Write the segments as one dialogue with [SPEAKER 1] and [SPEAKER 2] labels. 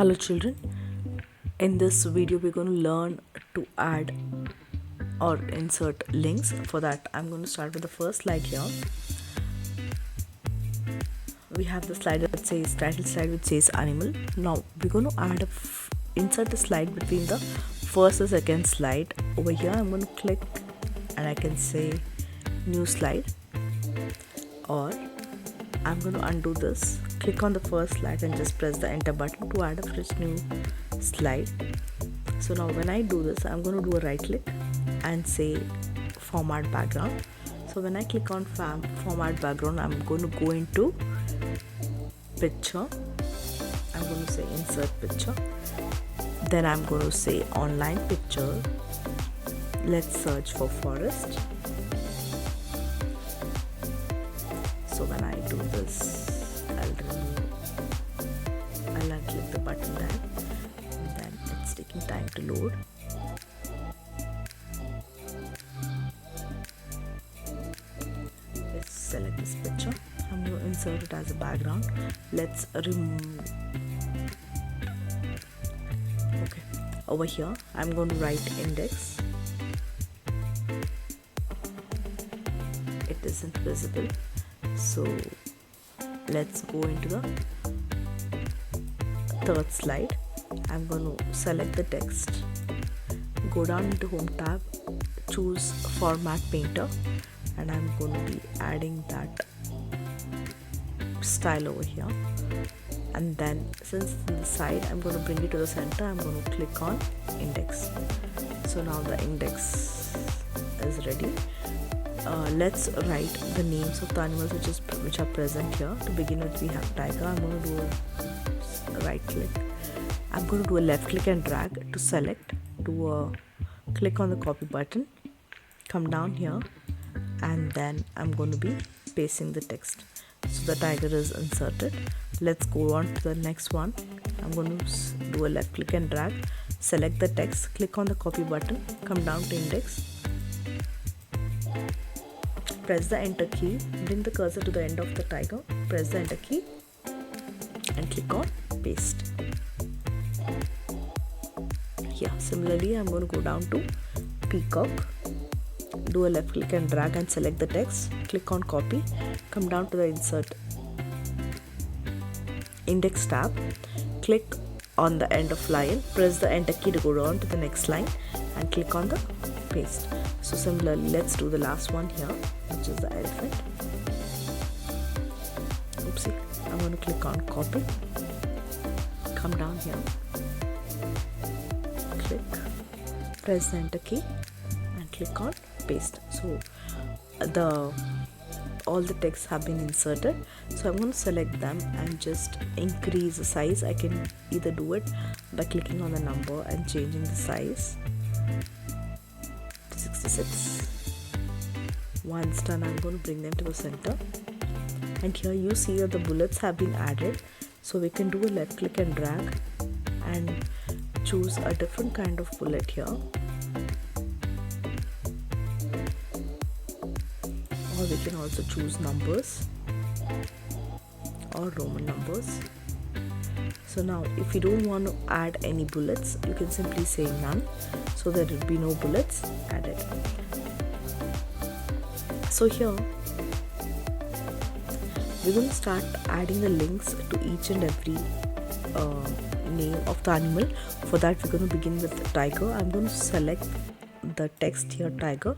[SPEAKER 1] Hello children, in this video we're going to learn to add or insert links. For that I'm going to start with the first slide here. We have the slide that says title slide which says animal. Now we're going to add insert a slide between the first and second slide. Over here I'm going to click and I can say new slide, or I'm going to undo this, click on the first slide and just press the enter button to add a fresh new slide. So now when I do this, I'm going to do a right click and say format background. So when I click on format background, I'm going to go into picture. I'm going to say insert picture. Then I'm going to say online picture. Let's search for forest. So when I do this, I'll click the button there, and then it's taking time to load. Let's select this picture. I'm going to insert it as a background. Let's remove. Okay, over here I'm going to write index. It isn't visible. So let's go into the third slide. I'm going to select the text, go down into home tab, choose format painter, and I'm going to be adding that style over here. And then since in the side I'm going to bring it to the center, I'm going to click on index. So now the index is ready. Let's write the names of the animals which are present here. To begin with, we have tiger. I'm going to do a right click. I'm going to do a left click and drag to select. Do a click on the copy button. Come down here, and then I'm going to be pasting the text. So the tiger is inserted. Let's go on to the next one. I'm going to do a left click and drag. Select the text. Click on the copy button. Come down to index. Press the enter key, bring the cursor to the end of the tiger, press the enter key and click on paste. Here similarly I'm going to go down to peacock, do a left click and drag and select the text, click on copy, come down to the insert index tab, click on the end of line, press the enter key to go down to the next line and click on the paste. So similarly let's do the last one here, which is the elephant. Oopsie, I'm going to click on copy, come down here, click, press the enter key and click on paste. So all the texts have been inserted. So I'm going to select them and just increase the size. I can either do it by clicking on the number and changing the size to 66. Once done, I'm going to bring them to the center, and here you see that the bullets have been added. So we can do a left click and drag and choose a different kind of bullet here, or we can also choose numbers or Roman numbers. So now if you don't want to add any bullets, you can simply say none, so there will be no bullets added. So here we're going to start adding the links to each and every name of the animal. For that we're going to begin with the tiger. I'm going to select the text here, tiger.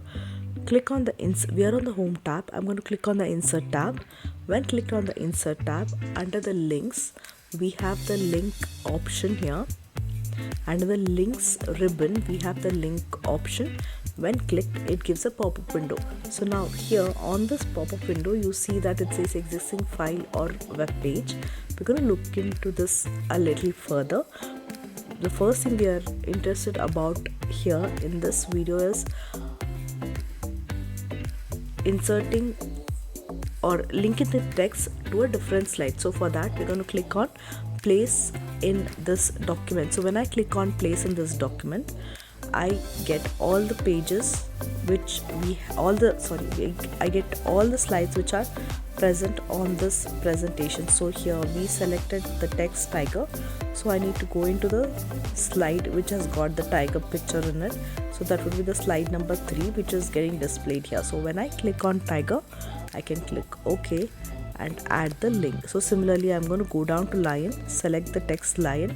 [SPEAKER 1] Click on the we are on the home tab. I'm going to click on the insert tab. When clicked on the insert tab, under the links we have the link option here. Under the links ribbon we have the link option. When clicked, it gives a pop-up window. So now here on this pop-up window you see that it says existing file or web page. We're going to look into this a little further. The first thing we are interested about here in this video is inserting or linking the text to a different slide. So for that we're going to click on place in this document. So when I click on place in this document, I get all the pages which I get all the slides which are present on this presentation. So here we selected the text tiger, so I need to go into the slide which has got the tiger picture in it. So that would be the slide number 3, which is getting displayed here. So when I click on tiger, I can click OK and add the link. So similarly, I'm going to go down to lion, select the text lion,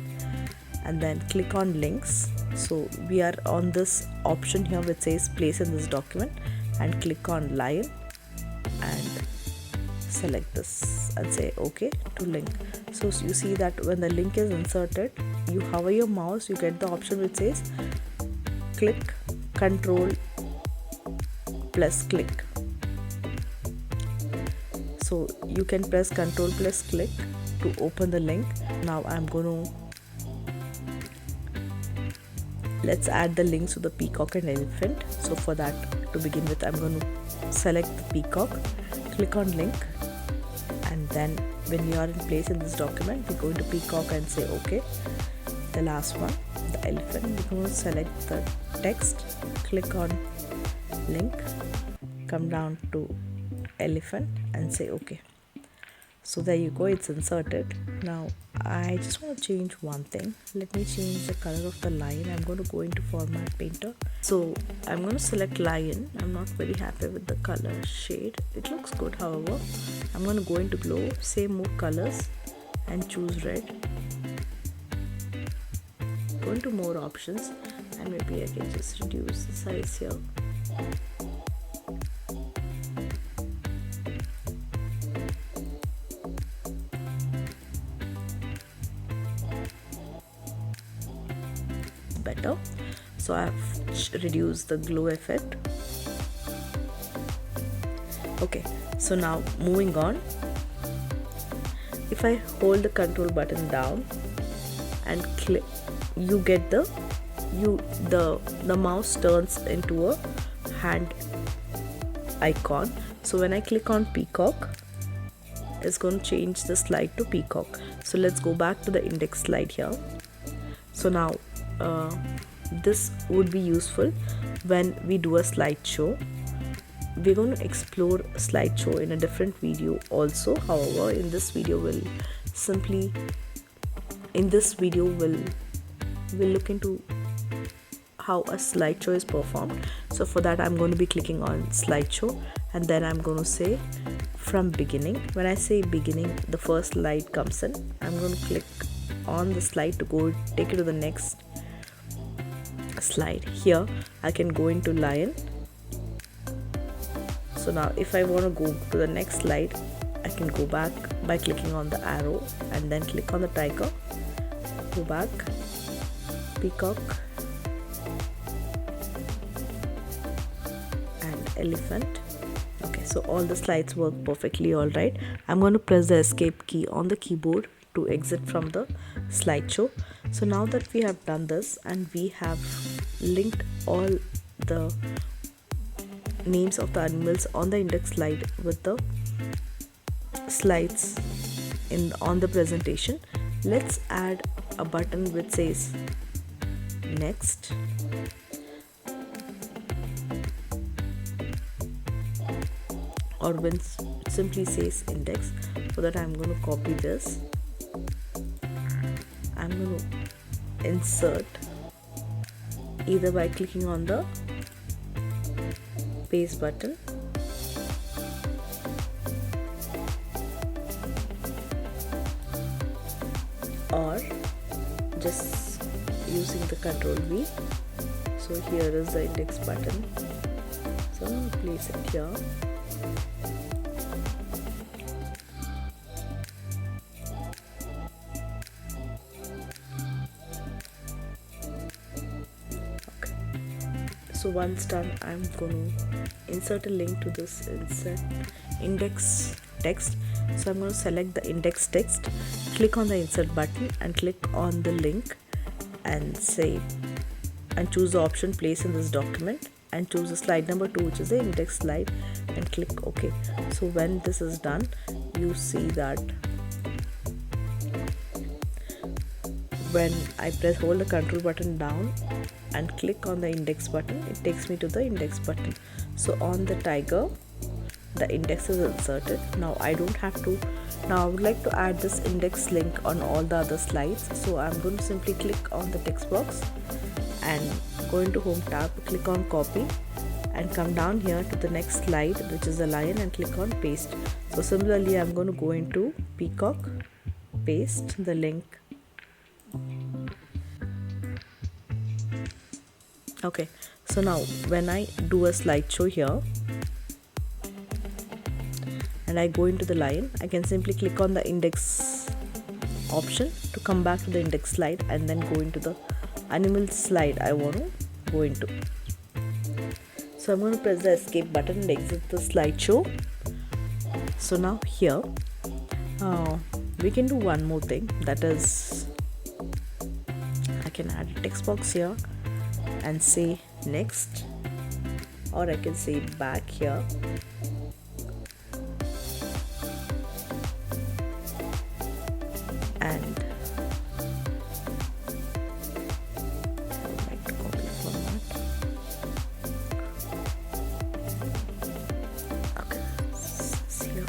[SPEAKER 1] and then click on links. So we are on this option here which says place in this document, and click on lion and select this and say OK to link. So you see that when the link is inserted, you hover your mouse, you get the option which says click control plus click. So you can press control plus click to open the link. Now I'm going to let's add the links to the peacock and elephant. So for that, to begin with, I'm going to select the peacock, click on link, and then when you are in place in this document, we go into peacock and say OK. The last one, the elephant, we're going to select the text, click on link, come down to elephant and say OK. So there you go, it's inserted. Now I just want to change one thing. Let me change the color of the line. I'm going to go into format painter. So I'm going to select lion. I'm not very happy with the color shade. It looks good, however. I'm going to go into glow, say more colors and choose red. Go into more options and maybe I can just reduce the size here. Better. So I've reduced the glow effect. Okay, so now moving on, if I hold the control button down and click, you get the mouse turns into a hand icon. So when I click on peacock, it's going to change the slide to peacock. So let's go back to the index slide here. So now this would be useful when we do a slideshow. We're going to explore slideshow in a different video also. However, in this video we'll look into how a slideshow is performed. So for that, I'm going to be clicking on slideshow, and then I'm going to say from beginning. When I say beginning, the first slide comes in. I'm going to click on the slide to go take it to the next slide. Here I can go into lion. So now if I want to go to the next slide, I can go back by clicking on the arrow and then click on the tiger, go back, peacock and elephant. Okay, so all the slides work perfectly all right. I'm going to press the escape key on the keyboard to exit from the slideshow. So now that we have done this and we have linked all the names of the animals on the index slide with the slides on the presentation, let's add a button which says next. Or when it simply says index. For that, I'm going to copy this. I'm going to insert either by clicking on the paste button or just using the Control V. So here is the index button. So I'm going to place it here. So once done, I'm going to insert a link to this index text. So I'm going to select the index text, click on the insert button and click on the link and choose the option place in this document and choose the slide number 2, which is the index slide, and click OK. So when this is done, you see that when I hold the control button down and click on the index button, it takes me to the index button. So on the tiger, the index is inserted. Now I don't have to. Now I would like to add this index link on all the other slides. So I'm going to simply click on the text box and go into Home tab, click on copy and come down here to the next slide, which is the lion, and click on paste. So similarly I'm going to go into peacock, paste the link. Okay, so now when I do a slideshow here and I go into the lion, I can simply click on the index option to come back to the index slide and then go into the animal slide I want to go into. So I'm going to press the escape button and exit the slideshow. So now here we can do one more thing, that is I can add a text box here and say next, or I can say back here. And copy format. Okay, see here.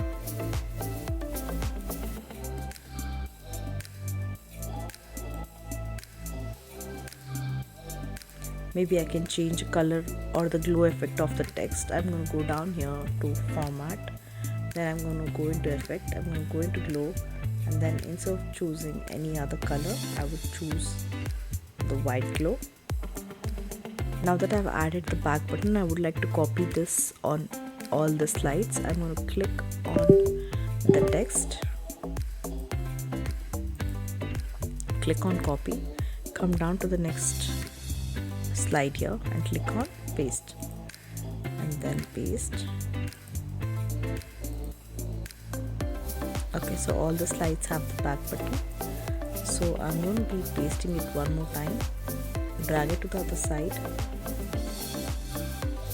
[SPEAKER 1] Maybe I can change color or the glow effect of the text. I'm going to go down here to format, then I'm going to go into effect, I'm going to go into glow, and then instead of choosing any other color, I would choose the white glow. Now that I've added the back button, I would like to copy this on all the slides. I'm going to click on the text, click on copy, come down to the next slide here and click on paste, and then paste. Okay, so all the slides have the back button. So I'm going to be pasting it one more time, drag it to the other side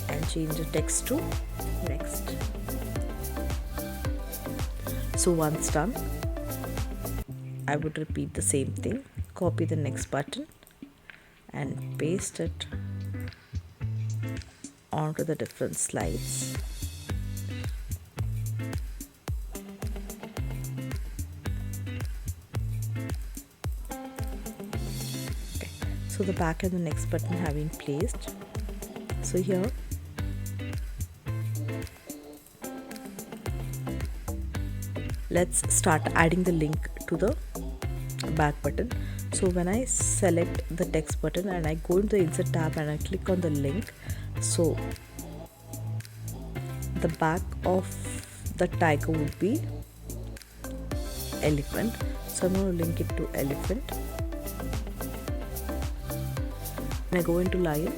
[SPEAKER 1] and change the text to next. So once done, I would repeat the same thing, copy the next button and paste it onto the different slides. Okay, so the back and the next button have been placed. So here let's start adding the link to the back button. So when I select the text button and I go into the insert tab and I click on the link, so the back of the tiger would be elephant. So I'm going to link it to elephant. When I go into lion,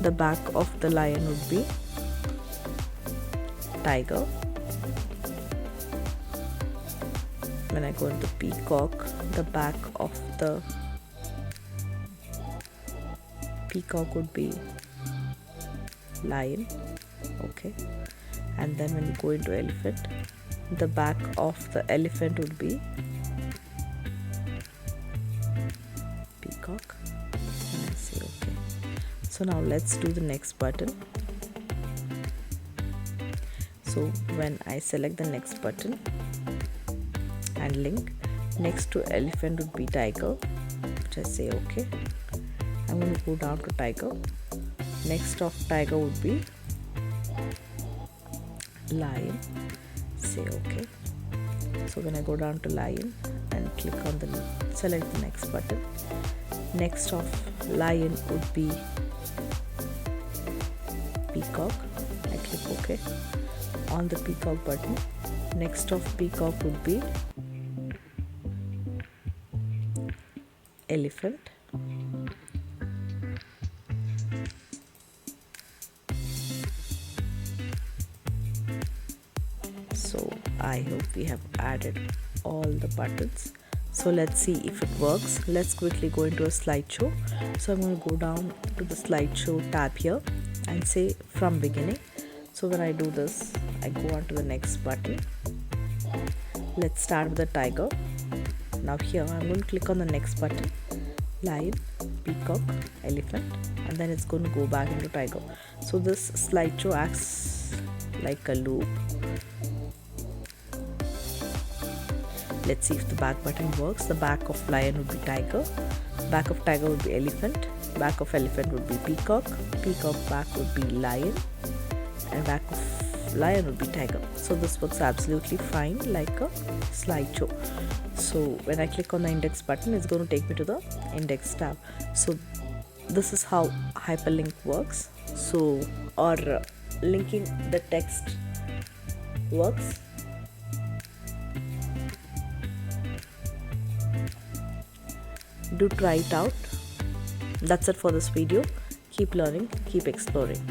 [SPEAKER 1] the back of the lion would be tiger. When I go into peacock, the back of the peacock would be lion. Okay, and then when you go into elephant, the back of the elephant would be peacock, and I say okay. So now let's do the next button. So when I select the next button and link, next to elephant would be tiger, which I say okay. I'm going to go down to tiger. Next of tiger would be lion, say okay. So when I go down to lion and click on the select the next button, next of lion would be peacock. I click ok on the peacock button. Next of peacock would be elephant. So I hope we have added all the buttons. So let's see if it works. Let's quickly go into a slideshow. So I'm going to go down to the slideshow tab here and say from beginning. So when I do this, I go on to the next button. Let's start with the tiger. Now here I'm going to click on the next button, lion, peacock, elephant, and then it's going to go back into tiger. So this slideshow acts like a loop. Let's see if the back button works. The back of lion would be tiger, back of tiger would be elephant, back of elephant would be peacock, peacock back would be lion, and back of lion would be tiger. So this works absolutely fine like a slideshow. So when I click on the index button, it's going to take me to the index tab. So this is how hyperlink works. So or linking the text works. Do try it out. That's it for this video. Keep learning, keep exploring.